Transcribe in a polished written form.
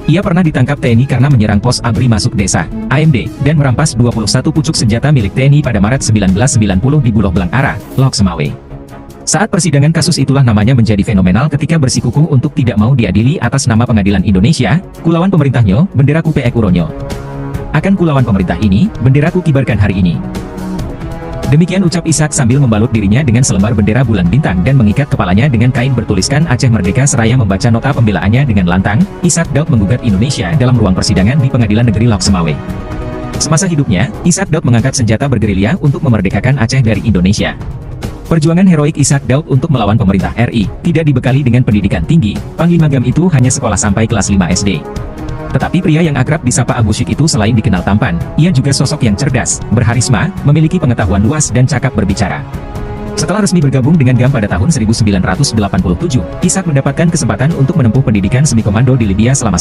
Ia pernah ditangkap TNI karena menyerang pos ABRI masuk desa, AMD, dan merampas 21 pucuk senjata milik TNI pada Maret 1990 di Buloh Blangara, Lok Semawe. Saat persidangan kasus itulah namanya menjadi fenomenal ketika bersikukuh untuk tidak mau diadili atas nama Pengadilan Indonesia, kulawan pemerintahnya, benderaku PE Kuronyo. Akan kulawan pemerintah ini, benderaku kibarkan hari ini. Demikian ucap Ishak sambil membalut dirinya dengan selembar bendera bulan bintang dan mengikat kepalanya dengan kain bertuliskan Aceh Merdeka seraya membaca nota pembelaannya dengan lantang. Ishak Daud menggugat Indonesia dalam ruang persidangan di Pengadilan Negeri Lok Semawe. Semasa hidupnya, Ishak Daud mengangkat senjata bergerilya untuk memerdekakan Aceh dari Indonesia. Perjuangan heroik Ishak Daud untuk melawan pemerintah RI tidak dibekali dengan pendidikan tinggi. Panglima Gam itu hanya sekolah sampai kelas 5 SD. Tetapi pria yang akrab disapa Abu Syik itu selain dikenal tampan, ia juga sosok yang cerdas, berharisma, memiliki pengetahuan luas dan cakap berbicara. Setelah resmi bergabung dengan GAM pada tahun 1987, Ishak mendapatkan kesempatan untuk menempuh pendidikan semi komando di Libya selama